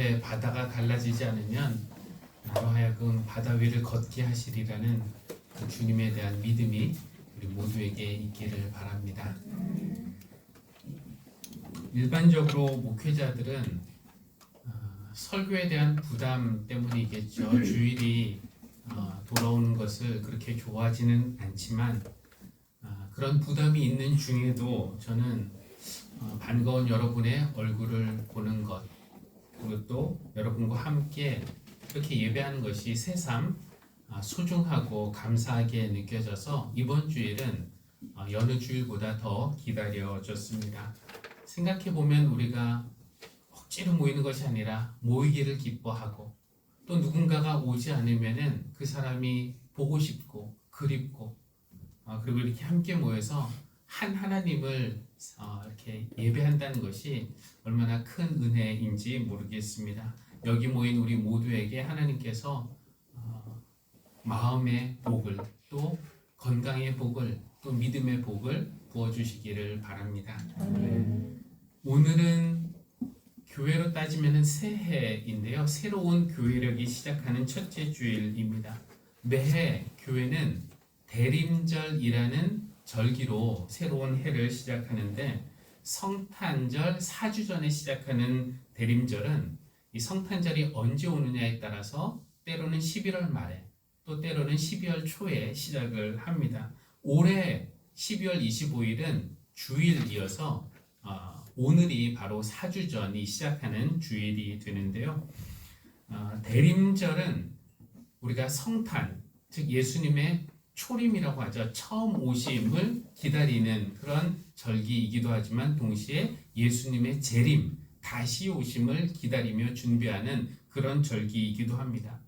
앞에 바다가 갈라지지 않으면 나로 하여금 바다 위를 걷게 하시리라는 그 주님에 대한 믿음이 우리 모두에게 있기를 바랍니다. 일반적으로 목회자들은 설교에 대한 부담 때문이겠죠. 주일이 돌아오는 것을 그렇게 좋아하지는 않지만 그런 부담이 있는 중에도 저는 반가운 여러분의 얼굴을 보는 것, 그리고 또 여러분과 함께 이렇게 예배하는 것이 새삼 소중하고 감사하게 느껴져서 이번 주일은 여느 주일보다 더 기다려졌습니다. 생각해보면 우리가 억지로 모이는 것이 아니라 모이기를 기뻐하고, 또 누군가가 오지 않으면은 그 사람이 보고 싶고 그립고, 그리고 이렇게 함께 모여서 한 하나님을 이렇게 예배한다는 것이 얼마나 큰 은혜인지 모르겠습니다. 여기 모인 우리 모두에게 하나님께서 마음의 복을, 또 건강의 복을, 또 믿음의 복을 부어주시기를 바랍니다. 오늘은 교회로 따지면 새해인데요. 새로운 교회력이 시작하는 첫째 주일입니다. 매해 교회는 대림절이라는 절기로 새로운 해를 시작하는데, 성탄절 4주 전에 시작하는 대림절은 이 성탄절이 언제 오느냐에 따라서 때로는 11월 말에, 또 때로는 12월 초에 시작을 합니다. 올해 12월 25일은 주일이어서 오늘이 바로 4주 전이 시작하는 주일이 되는데요. 대림절은 우리가 성탄, 즉 예수님의 초림이라고 하죠. 처음 오심을 기다리는 그런 절기이기도 하지만 동시에 예수님의 재림, 다시 오심을 기다리며 준비하는 그런 절기이기도 합니다.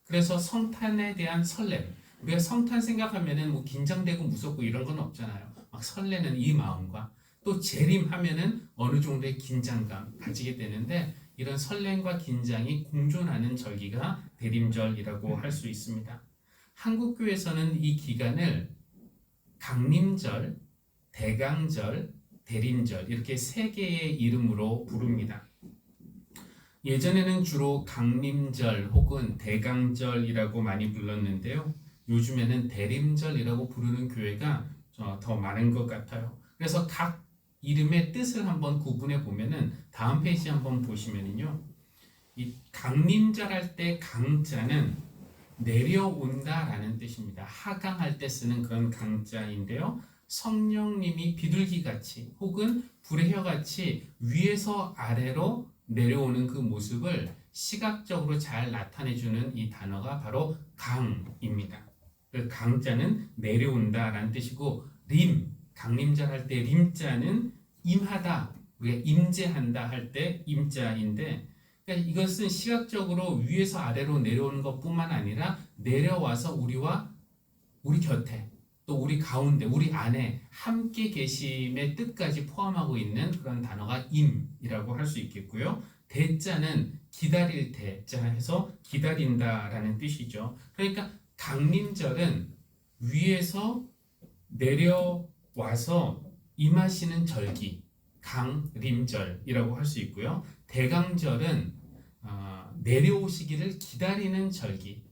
그래서 성탄에 대한 설렘, 우리가 성탄 생각하면은 뭐 긴장되고 무섭고 이런 건 없잖아요. 막 설레는 이 마음과 또 재림하면은 어느 정도의 긴장감 가지게 되는데, 이런 설렘과 긴장이 공존하는 절기가 대림절이라고 할 수 있습니다. 한국교회에서는 이 기간을 강림절, 대강절, 대림절 이렇게 세 개의 이름으로 부릅니다. 예전에는 주로 강림절 혹은 대강절이라고 많이 불렀는데요. 요즘에는 대림절이라고 부르는 교회가 더 많은 것 같아요. 그래서 각 이름의 뜻을 한번 구분해 보면은 다음 페이지 한번 보시면은요. 이 강림절 할 때 강자는 내려온다라는 뜻입니다. 하강할 때 쓰는 그런 강자인데요. 성령님이 비둘기같이 혹은 불의 혀같이 위에서 아래로 내려오는 그 모습을 시각적으로 잘 나타내주는 이 단어가 바로 강입니다. 그 강자는 내려온다라는 뜻이고, 강림절 할 때 림자는 임하다, 우리가 임재한다 할 때 임자인데, 그러니까 이것은 시각적으로 위에서 아래로 내려오는 것뿐만 아니라 내려와서 우리 곁에, 또 우리 가운데, 우리 안에 함께 계심의 뜻까지 포함하고 있는 그런 단어가 임이라고 할 수 있겠고요. 대자는 기다릴 대자 해서 기다린다라는 뜻이죠. 그러니까 강림절은 위에서 내려와서 임하시는 절기, 강림절이라고 할 수 있고요. 대강절은 내려오시기를 기다리는 절기,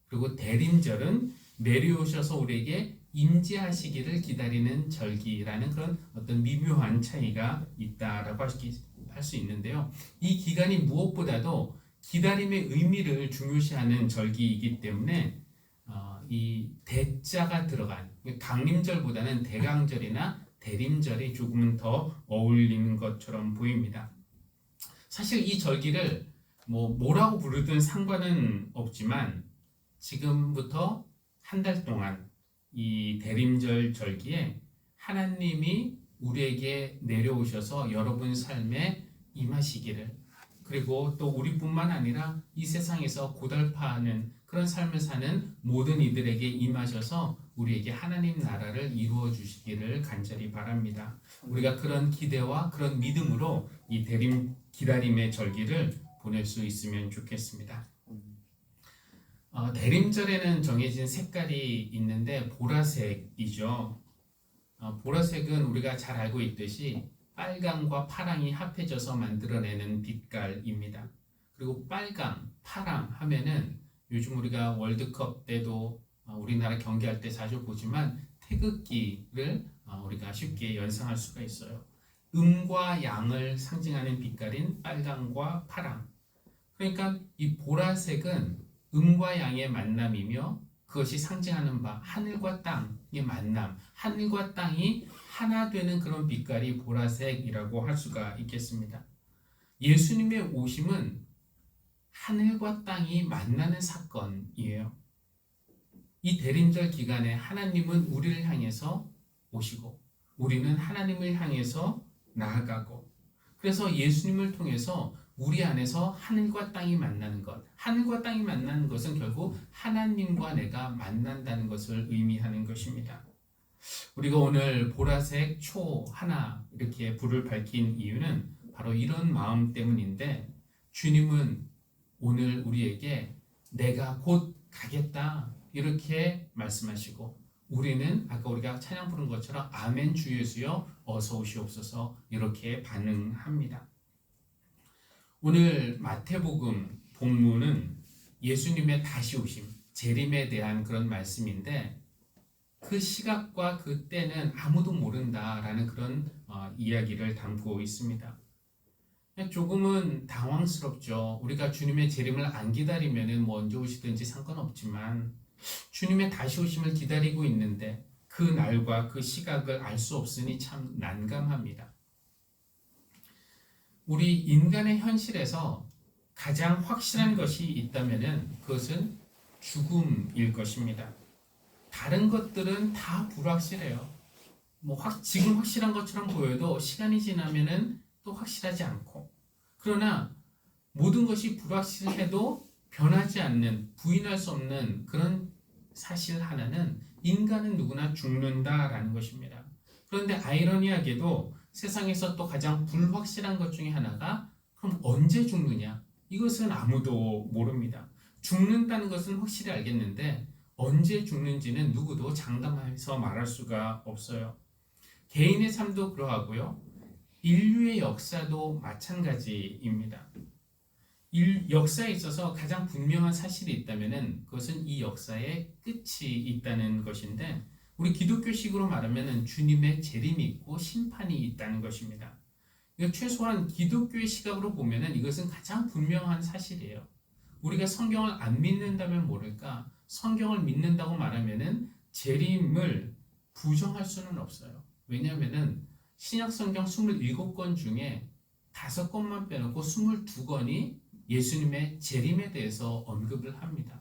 그리고 대림절은 내려오셔서 우리에게 임재하시기를 기다리는 절기라는 그런 어떤 미묘한 차이가 있다라고 할 수 있는데요. 이 기간이 무엇보다도 기다림의 의미를 중요시하는 절기이기 때문에 이 대자가 들어간 강림절보다는 대강절이나 대림절이 조금은 더 어울리는 것처럼 보입니다. 사실 이 절기를 뭐라고 부르든 상관은 없지만 지금부터 한 달 동안 이 대림절 절기에 하나님이 우리에게 내려오셔서 여러분 삶에 임하시기를, 그리고 또 우리뿐만 아니라 이 세상에서 고달파하는 그런 삶을 사는 모든 이들에게 임하셔서 우리에게 하나님 나라를 이루어 주시기를 간절히 바랍니다. 우리가 그런 기대와 그런 믿음으로 이 기다림의 절기를 보낼 수 있으면 좋겠습니다. 대림절에는 정해진 색깔이 있는데 보라색이죠. 보라색은 우리가 잘 알고 있듯이 빨강과 파랑이 합해져서 만들어내는 빛깔입니다. 그리고 빨강, 파랑 하면은 요즘 우리가 월드컵 때도 우리나라 경기할 때 자주 보지만 태극기를 우리가 쉽게 연상할 수가 있어요. 음과 양을 상징하는 빛깔인 빨강과 파랑. 그러니까 이 보라색은 음과 양의 만남이며 그것이 상징하는 바 하늘과 땅의 만남, 하늘과 땅이 하나 되는 그런 빛깔이 보라색이라고 할 수가 있겠습니다. 예수님의 오심은 하늘과 땅이 만나는 사건이에요. 이 대림절 기간에 하나님은 우리를 향해서 오시고 우리는 하나님을 향해서 나아가고, 그래서 예수님을 통해서 우리 안에서 하늘과 땅이 만나는 것, 하늘과 땅이 만나는 것은 결국 하나님과 내가 만난다는 것을 의미하는 것입니다. 우리가 오늘 보라색 초 하나 이렇게 불을 밝힌 이유는 바로 이런 마음 때문인데, 주님은 오늘 우리에게 내가 곧 가겠다 이렇게 말씀하시고, 우리는 아까 우리가 찬양 부른 것처럼 아멘 주 예수여 어서 오시옵소서 이렇게 반응합니다. 오늘 마태복음 본문은 예수님의 다시 오심, 재림에 대한 그런 말씀인데, 그 시각과 그 때는 아무도 모른다라는 그런 이야기를 담고 있습니다. 조금은 당황스럽죠. 우리가 주님의 재림을 안 기다리면 뭐 언제 오시든지 상관없지만 주님의 다시 오심을 기다리고 있는데 그 날과 그 시각을 알 수 없으니 참 난감합니다. 우리 인간의 현실에서 가장 확실한 것이 있다면 그것은 죽음일 것입니다. 다른 것들은 다 불확실해요. 지금 확실한 것처럼 보여도 시간이 지나면은 또 확실하지 않고, 그러나 모든 것이 불확실해도 변하지 않는, 부인할 수 없는 그런 사실 하나는 인간은 누구나 죽는다라는 것입니다. 그런데 아이러니하게도 세상에서 또 가장 불확실한 것 중에 하나가 그럼 언제 죽느냐? 이것은 아무도 모릅니다. 죽는다는 것은 확실히 알겠는데 언제 죽는지는 누구도 장담해서 말할 수가 없어요. 개인의 삶도 그러하고요. 인류의 역사도 마찬가지입니다. 역사에 있어서 가장 분명한 사실이 있다면 그것은 이 역사의 끝이 있다는 것인데, 우리 기독교식으로 말하면 주님의 재림이 있고 심판이 있다는 것입니다. 최소한 기독교의 시각으로 보면 이것은 가장 분명한 사실이에요. 우리가 성경을 안 믿는다면 모를까, 성경을 믿는다고 말하면 재림을 부정할 수는 없어요. 왜냐하면 신약 성경 27권 중에 5권만 빼놓고 22권이 예수님의 재림에 대해서 언급을 합니다.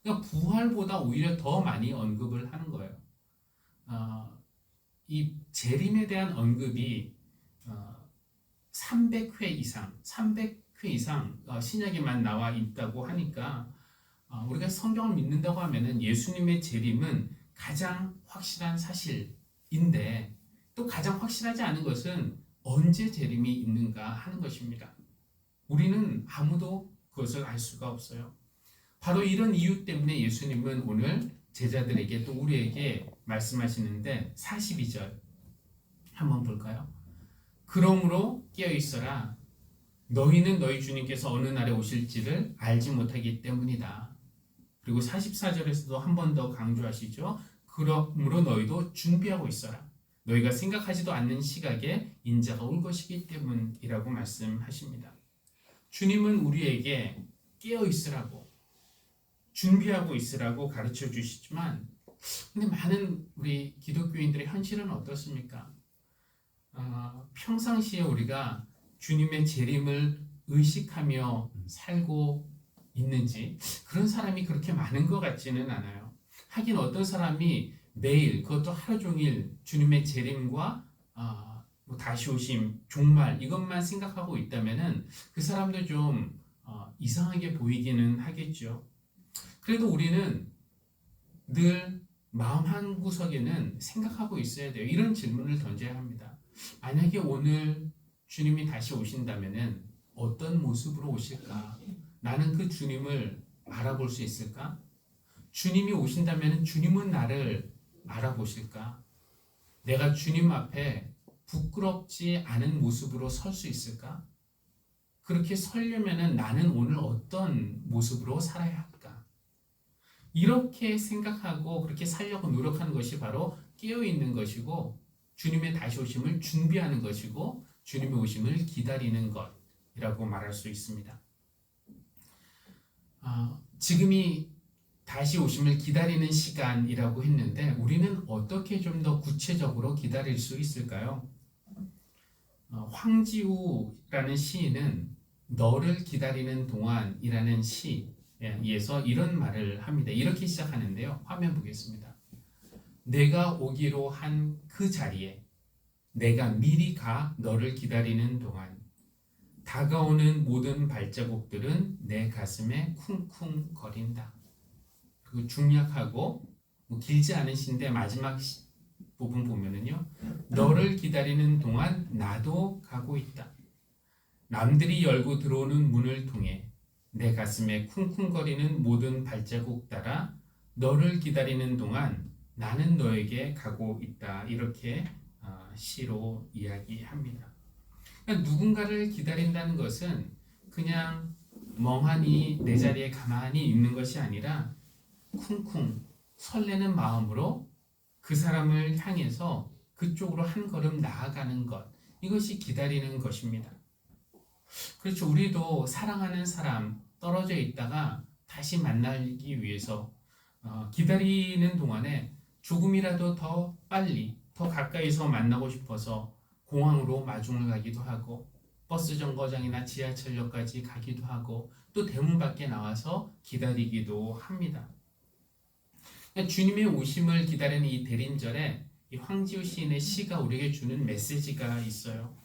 그러니까 부활보다 오히려 더 많이 언급을 하는 거예요. 이 재림에 대한 언급이 300회 이상 신약에만 나와 있다고 하니까 우리가 성경을 믿는다고 하면은 예수님의 재림은 가장 확실한 사실인데, 또 가장 확실하지 않은 것은 언제 재림이 있는가 하는 것입니다. 우리는 아무도 그것을 알 수가 없어요. 바로 이런 이유 때문에 예수님은 오늘 제자들에게 또 우리에게 말씀하시는데 42절 한번 볼까요? 그러므로 깨어있어라. 너희는 너희 주님께서 어느 날에 오실지를 알지 못하기 때문이다. 그리고 44절에서도 한 번 더 강조하시죠. 그러므로 너희도 준비하고 있어라. 너희가 생각하지도 않는 시각에 인자가 올 것이기 때문이라고 말씀하십니다. 주님은 우리에게 깨어있으라고, 준비하고 있으라고 가르쳐 주시지만, 근데 많은 우리 기독교인들의 현실은 어떻습니까? 평상시에 우리가 주님의 재림을 의식하며 살고 있는지, 그런 사람이 그렇게 많은 것 같지는 않아요. 하긴 어떤 사람이 매일, 그것도 하루 종일 주님의 재림과 다시 오심, 종말 이것만 생각하고 있다면은 그 사람도 좀 이상하게 보이기는 하겠죠. 그래도 우리는 늘 마음 한 구석에는 생각하고 있어야 돼요. 이런 질문을 던져야 합니다. 만약에 오늘 주님이 다시 오신다면은 어떤 모습으로 오실까? 나는 그 주님을 알아볼 수 있을까? 주님이 오신다면 주님은 나를 알아보실까? 내가 주님 앞에 부끄럽지 않은 모습으로 설 수 있을까? 그렇게 서려면은 나는 오늘 어떤 모습으로 살아야 할까? 이렇게 생각하고 그렇게 살려고 노력하는 것이 바로 깨어있는 것이고 주님의 다시 오심을 준비하는 것이고 주님의 오심을 기다리는 것이라고 말할 수 있습니다. 지금이 다시 오심을 기다리는 시간이라고 했는데 우리는 어떻게 좀 더 구체적으로 기다릴 수 있을까요? 황지우라는 시인은 너를 기다리는 동안이라는 시에서 이런 말을 합니다. 이렇게 시작하는데요. 화면 보겠습니다. 내가 오기로 한 그 자리에 내가 미리 가 너를 기다리는 동안 다가오는 모든 발자국들은 내 가슴에 쿵쿵거린다. 그리고 중약하고 길지 않은 시인데 마지막 부분 보면은요. 너를 기다리는 동안 나도 가고 있다. 남들이 열고 들어오는 문을 통해 내 가슴에 쿵쿵거리는 모든 발자국 따라 너를 기다리는 동안 나는 너에게 가고 있다. 이렇게 시로 이야기합니다. 그러니까 누군가를 기다린다는 것은 그냥 멍하니 내 자리에 가만히 있는 것이 아니라 쿵쿵 설레는 마음으로 그 사람을 향해서 그쪽으로 한 걸음 나아가는 것, 이것이 기다리는 것입니다. 그렇죠. 우리도 사랑하는 사람 떨어져 있다가 다시 만나기 위해서 기다리는 동안에 조금이라도 더 빨리 더 가까이서 만나고 싶어서 공항으로 마중을 가기도 하고 버스 정거장이나 지하철역까지 가기도 하고 또 대문 밖에 나와서 기다리기도 합니다. 주님의 오심을 기다리는 이 대림절에 이 황지우 시인의 시가 우리에게 주는 메시지가 있어요.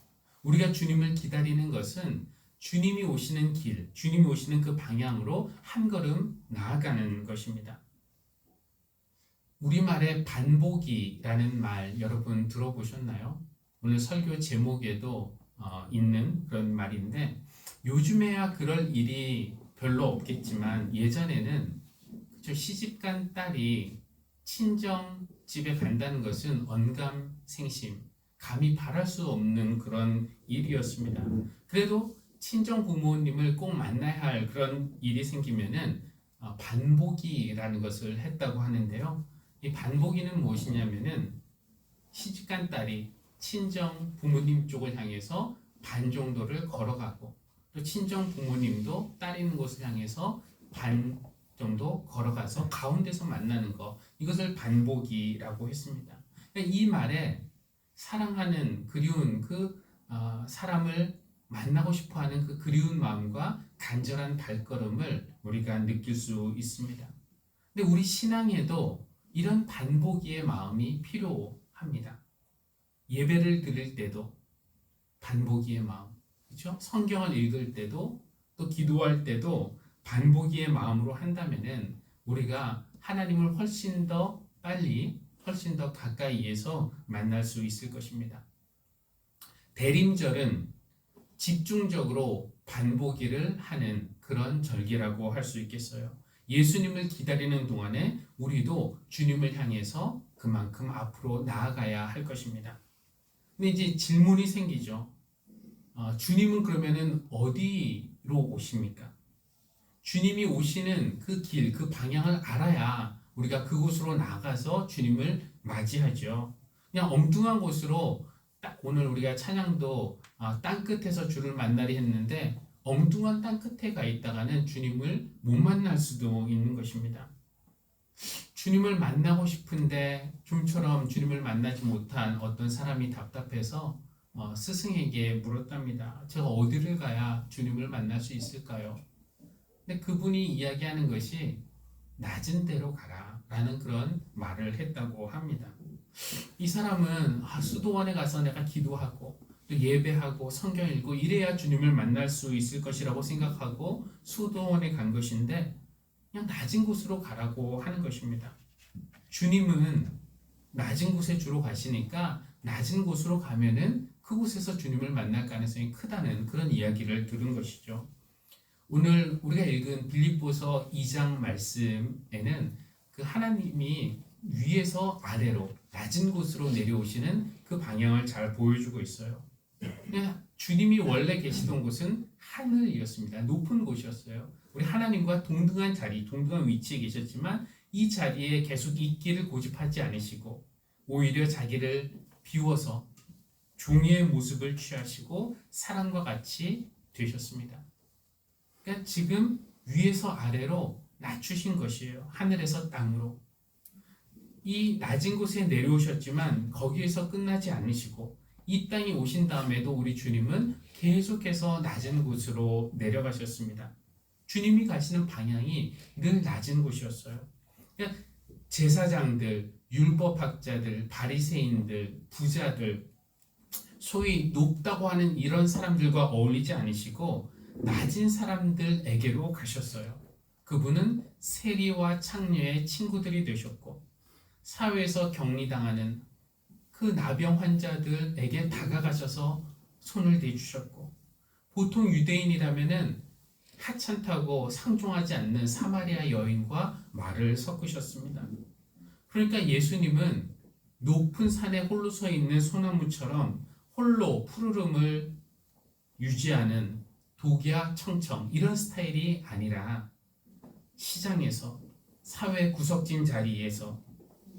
우리가 주님을 기다리는 것은 주님이 오시는 길, 주님이 오시는 그 방향으로 한 걸음 나아가는 것입니다. 우리말에 반복이라는 말 여러분 들어보셨나요? 오늘 설교 제목에도 있는 그런 말인데 요즘에야 그럴 일이 별로 없겠지만 예전에는 시집간 딸이 친정집에 간다는 것은 언감생심, 감히 바랄 수 없는 그런 일이었습니다. 그래도 친정 부모님을 꼭 만나야 할 그런 일이 생기면은 반복이라는 것을 했다고 하는데요. 이 반복이는 무엇이냐면은 시집간 딸이 친정 부모님 쪽을 향해서 반 정도를 걸어가고 또 친정 부모님도 딸 있는 곳을 향해서 반 정도 걸어가서 가운데서 만나는 것, 이것을 반복이라고 했습니다. 이 말에 사랑하는 그리운 사람을 만나고 싶어하는 그 그리운 마음과 간절한 발걸음을 우리가 느낄 수 있습니다. 근데 우리 신앙에도 이런 반복의 마음이 필요합니다. 예배를 드릴 때도 반복의 마음, 그렇죠? 성경을 읽을 때도 또 기도할 때도 반복의 마음으로 한다면은 우리가 하나님을 훨씬 더 빨리, 훨씬 더 가까이에서 만날 수 있을 것입니다. 대림절은 집중적으로 반복일을 하는 그런 절기라고 할 수 있겠어요. 예수님을 기다리는 동안에 우리도 주님을 향해서 그만큼 앞으로 나아가야 할 것입니다. 근데 이제 질문이 생기죠. 주님은 그러면은 어디로 오십니까? 주님이 오시는 그 길, 그 방향을 알아야 우리가 그곳으로 나가서 주님을 맞이하죠. 그냥 엉뚱한 곳으로 오늘 우리가 찬양도 땅끝에서 주를 만나리 했는데 엉뚱한 땅끝에 가 있다가는 주님을 못 만날 수도 있는 것입니다. 주님을 만나고 싶은데 좀처럼 주님을 만나지 못한 어떤 사람이 답답해서 스승에게 물었답니다. 제가 어디를 가야 주님을 만날 수 있을까요? 근데 그분이 이야기하는 것이 낮은 데로 가라 라는 그런 말을 했다고 합니다. 이 사람은 수도원에 가서 내가 기도하고 또 예배하고 성경 읽고 이래야 주님을 만날 수 있을 것이라고 생각하고 수도원에 간 것인데 그냥 낮은 곳으로 가라고 하는 것입니다. 주님은 낮은 곳에 주로 가시니까 낮은 곳으로 가면은 그곳에서 주님을 만날 가능성이 크다는 그런 이야기를 들은 것이죠. 오늘 우리가 읽은 빌립보서 2장 말씀에는 그 하나님이 위에서 아래로 낮은 곳으로 내려오시는 그 방향을 잘 보여주고 있어요. 주님이 원래 계시던 곳은 하늘이었습니다. 높은 곳이었어요. 우리 하나님과 동등한 자리, 동등한 위치에 계셨지만 이 자리에 계속 있기를 고집하지 않으시고 오히려 자기를 비워서 종의 모습을 취하시고 사람과 같이 되셨습니다. 그러니까 지금 위에서 아래로 낮추신 것이에요. 하늘에서 땅으로. 이 낮은 곳에 내려오셨지만 거기에서 끝나지 않으시고 이 땅에 오신 다음에도 우리 주님은 계속해서 낮은 곳으로 내려가셨습니다. 주님이 가시는 방향이 늘 낮은 곳이었어요. 그러니까 제사장들, 율법학자들, 바리새인들, 부자들, 소위 높다고 하는 이런 사람들과 어울리지 않으시고 낮은 사람들에게로 가셨어요. 그분은 세리와 창녀의 친구들이 되셨고 사회에서 격리당하는 그 나병 환자들에게 다가가셔서 손을 대주셨고 보통 유대인이라면은 하찮다고 상종하지 않는 사마리아 여인과 말을 섞으셨습니다. 그러니까 예수님은 높은 산에 홀로 서 있는 소나무처럼 홀로 푸르름을 유지하는 독야 청청 이런 스타일이 아니라 시장에서 사회 구석진 자리에서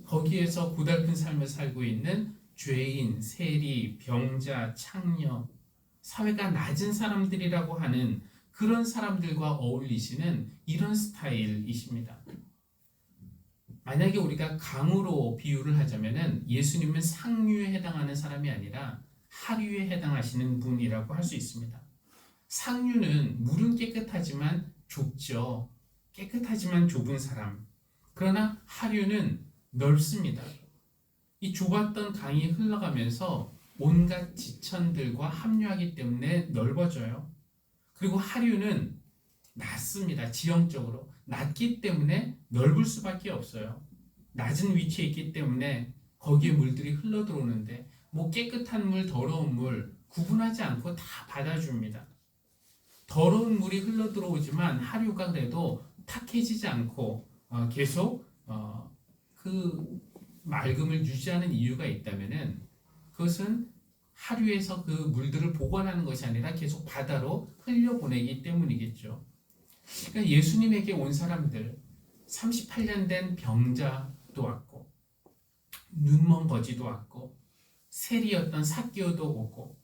거기에서 고달픈 삶을 살고 있는 죄인, 세리, 병자, 창녀, 사회가 낮은 사람들이라고 하는 그런 사람들과 어울리시는 이런 스타일이십니다. 만약에 우리가 강으로 비유를 하자면은 예수님은 상류에 해당하는 사람이 아니라 하류에 해당하시는 분이라고 할 수 있습니다. 상류는 물은 깨끗하지만 좁죠. 깨끗하지만 좁은 사람. 그러나 하류는 넓습니다. 이 좁았던 강이 흘러가면서 온갖 지천들과 합류하기 때문에 넓어져요. 그리고 하류는 낮습니다. 지형적으로. 낮기 때문에 넓을 수밖에 없어요. 낮은 위치에 있기 때문에 거기에 물들이 흘러 들어오는데 뭐 깨끗한 물, 더러운 물 구분하지 않고 다 받아줍니다. 더러운 물이 흘러 들어오지만 하류가 그래도 탁해지지 않고 계속 그 맑음을 유지하는 이유가 있다면은 그것은 하류에서 그 물들을 보관하는 것이 아니라 계속 바다로 흘려보내기 때문이겠죠. 그러니까 예수님에게 온 사람들 38년 된 병자도 왔고 눈먼 거지도 왔고 세리였던 삭개오도 오고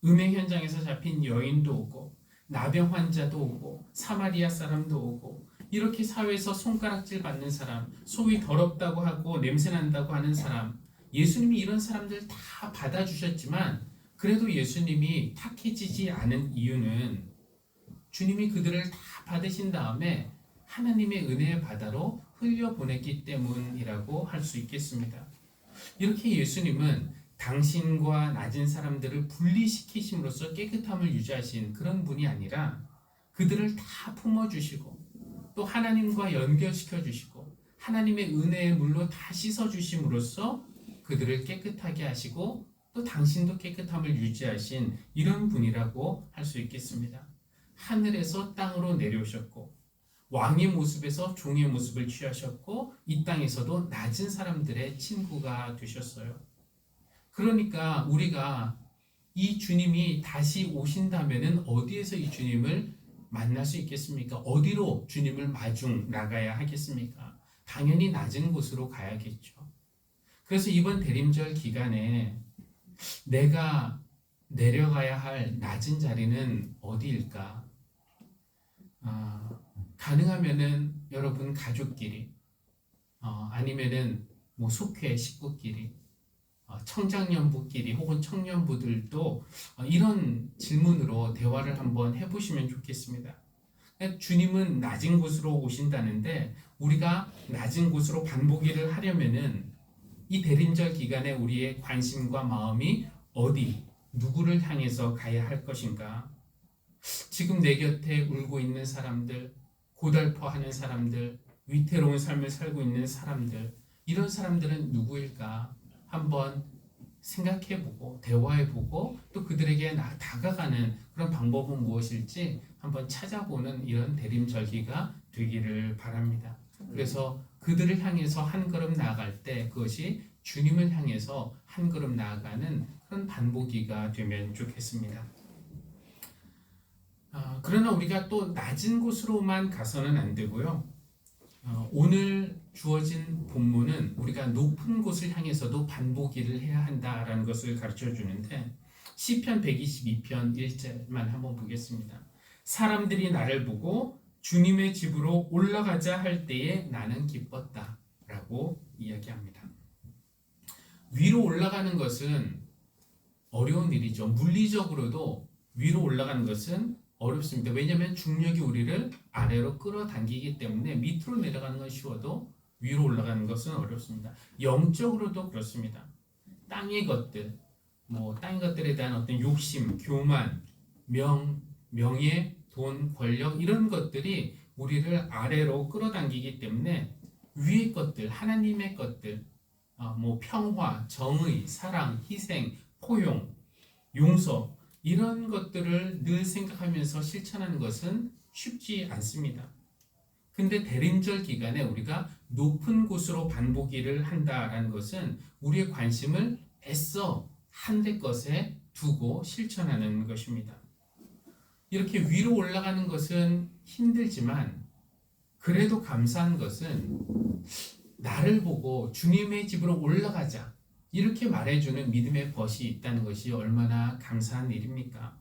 음행 현장에서 잡힌 여인도 오고 나병 환자도 오고 사마리아 사람도 오고 이렇게 사회에서 손가락질 받는 사람, 소위 더럽다고 하고 냄새난다고 하는 사람, 예수님이 이런 사람들 다 받아주셨지만 그래도 예수님이 탁해지지 않은 이유는 주님이 그들을 다 받으신 다음에 하나님의 은혜의 바다로 흘려보냈기 때문이라고 할 수 있겠습니다. 이렇게 예수님은 당신과 낮은 사람들을 분리시키심으로써 깨끗함을 유지하신 그런 분이 아니라 그들을 다 품어주시고 또 하나님과 연결시켜 주시고 하나님의 은혜의 물로 다 씻어 주심으로써 그들을 깨끗하게 하시고 또 당신도 깨끗함을 유지하신 이런 분이라고 할 수 있겠습니다. 하늘에서 땅으로 내려오셨고 왕의 모습에서 종의 모습을 취하셨고 이 땅에서도 낮은 사람들의 친구가 되셨어요. 그러니까 우리가 이 주님이 다시 오신다면은 어디에서 이 주님을 만날 수 있겠습니까? 어디로 주님을 마중 나가야 하겠습니까? 당연히 낮은 곳으로 가야겠죠. 그래서 이번 대림절 기간에 내가 내려가야 할 낮은 자리는 어디일까? 가능하면은 여러분 가족끼리, 아니면은 뭐 속회 식구끼리, 청장년부끼리 혹은 청년부들도 이런 질문으로 대화를 한번 해보시면 좋겠습니다. 주님은 낮은 곳으로 오신다는데 우리가 낮은 곳으로 반복일을 하려면은 이 대림절 기간에 우리의 관심과 마음이 어디, 누구를 향해서 가야 할 것인가? 지금 내 곁에 울고 있는 사람들, 고달퍼하는 사람들, 위태로운 삶을 살고 있는 사람들, 이런 사람들은 누구일까? 한번 생각해보고 대화해보고 또 그들에게 다가가는 그런 방법은 무엇일지 한번 찾아보는 이런 대림절기가 되기를 바랍니다. 그래서 그들을 향해서 한 걸음 나아갈 때 그것이 주님을 향해서 한 걸음 나아가는 그런 반복기가 되면 좋겠습니다. 그러나 우리가 또 낮은 곳으로만 가서는 안 되고요. 오늘 주어진 본문은 우리가 높은 곳을 향해서도 반복일을 해야 한다라는 것을 가르쳐 주는데 시편 122편 1절만 한번 보겠습니다. 사람들이 나를 보고 주님의 집으로 올라가자 할 때에 나는 기뻤다 라고 이야기합니다. 위로 올라가는 것은 어려운 일이죠. 물리적으로도 위로 올라가는 것은 어렵습니다. 왜냐하면 중력이 우리를 아래로 끌어당기기 때문에 밑으로 내려가는 건 쉬워도 위로 올라가는 것은 어렵습니다. 영적으로도 그렇습니다. 땅의 것들, 땅의 것들에 대한 어떤 욕심, 교만, 명예, 돈, 권력 이런 것들이 우리를 아래로 끌어당기기 때문에 위의 것들, 하나님의 것들, 평화, 정의, 사랑, 희생, 포용, 용서 이런 것들을 늘 생각하면서 실천하는 것은 쉽지 않습니다. 근데 대림절 기간에 우리가 높은 곳으로 반복일을 한다라는 것은 우리의 관심을 애써 한 대 것에 두고 실천하는 것입니다. 이렇게 위로 올라가는 것은 힘들지만 그래도 감사한 것은 나를 보고 주님의 집으로 올라가자 이렇게 말해주는 믿음의 벗이 있다는 것이 얼마나 감사한 일입니까?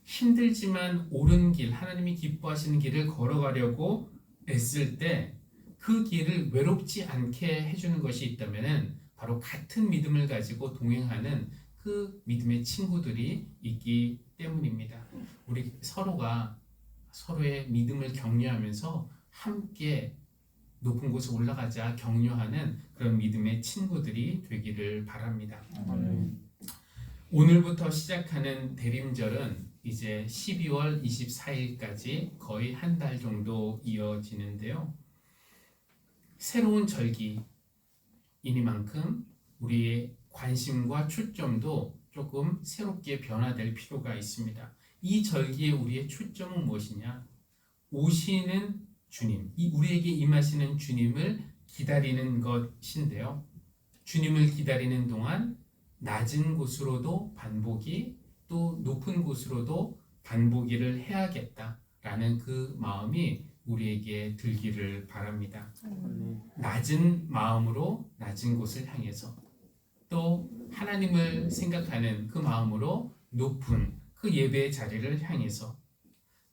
힘들지만 옳은 길, 하나님이 기뻐하시는 길을 걸어가려고 애쓸 때 그 길을 외롭지 않게 해주는 것이 있다면 바로 같은 믿음을 가지고 동행하는 그 믿음의 친구들이 있기 때문입니다. 우리 서로가 서로의 믿음을 격려하면서 함께 높은 곳에 올라가자 격려하는 그런 믿음의 친구들이 되기를 바랍니다. 오늘부터 시작하는 대림절은 이제 12월 24일까지 거의 한 달 정도 이어지는데요. 새로운 절기이니만큼 우리의 관심과 초점도 조금 새롭게 변화될 필요가 있습니다. 이 절기에 우리의 초점은 무엇이냐? 오시는 주님, 우리에게 임하시는 주님을 기다리는 것인데요. 주님을 기다리는 동안 낮은 곳으로도 반복이 또 높은 곳으로도 반복일을 해야겠다라는 그 마음이 우리에게 들기를 바랍니다. 낮은 마음으로 낮은 곳을 향해서 또 하나님을 생각하는 그 마음으로 높은 그 예배의 자리를 향해서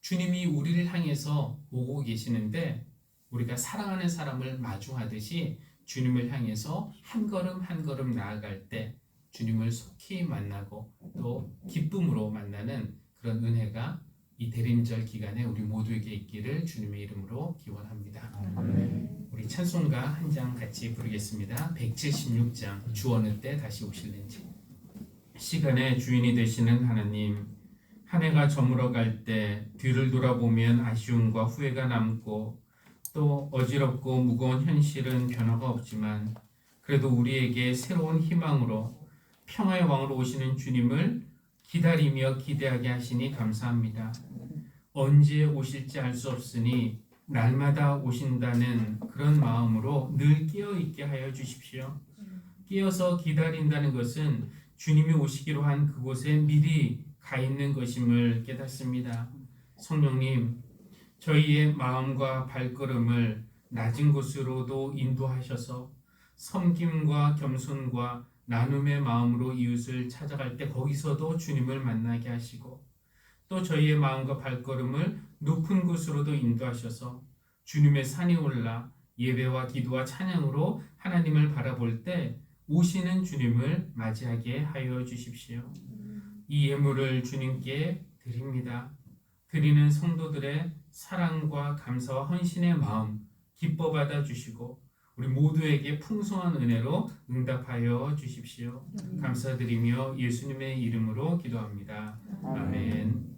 주님이 우리를 향해서 오고 계시는데 우리가 사랑하는 사람을 마주하듯이 주님을 향해서 한 걸음 한 걸음 나아갈 때 주님을 속히 만나고 또 기쁨으로 만나는 그런 은혜가 이 대림절 기간에 우리 모두에게 있기를 주님의 이름으로 기원합니다. 우리 찬송가 한 장 같이 부르겠습니다. 176장 주 어느 때 다시 오실는지. 시간의 주인이 되시는 하나님, 한 해가 저물어 갈 때 뒤를 돌아보면 아쉬움과 후회가 남고 또 어지럽고 무거운 현실은 변화가 없지만 그래도 우리에게 새로운 희망으로 평화의 왕으로 오시는 주님을 기다리며 기대하게 하시니 감사합니다. 언제 오실지 알 수 없으니 날마다 오신다는 그런 마음으로 늘 깨어있게 하여 주십시오. 깨어서 기다린다는 것은 주님이 오시기로 한 그곳에 미리 가 있는 것임을 깨닫습니다. 성령님, 저희의 마음과 발걸음을 낮은 곳으로도 인도하셔서 섬김과 겸손과 나눔의 마음으로 이웃을 찾아갈 때 거기서도 주님을 만나게 하시고 또 저희의 마음과 발걸음을 높은 곳으로도 인도하셔서 주님의 산에 올라 예배와 기도와 찬양으로 하나님을 바라볼 때 오시는 주님을 맞이하게 하여 주십시오. 이 예물을 주님께 드립니다. 드리는 성도들의 사랑과 감사와 헌신의 마음 기뻐 받아 주시고 우리 모두에게 풍성한 은혜로 응답하여 주십시오. 감사드리며 예수님의 이름으로 기도합니다. 아멘.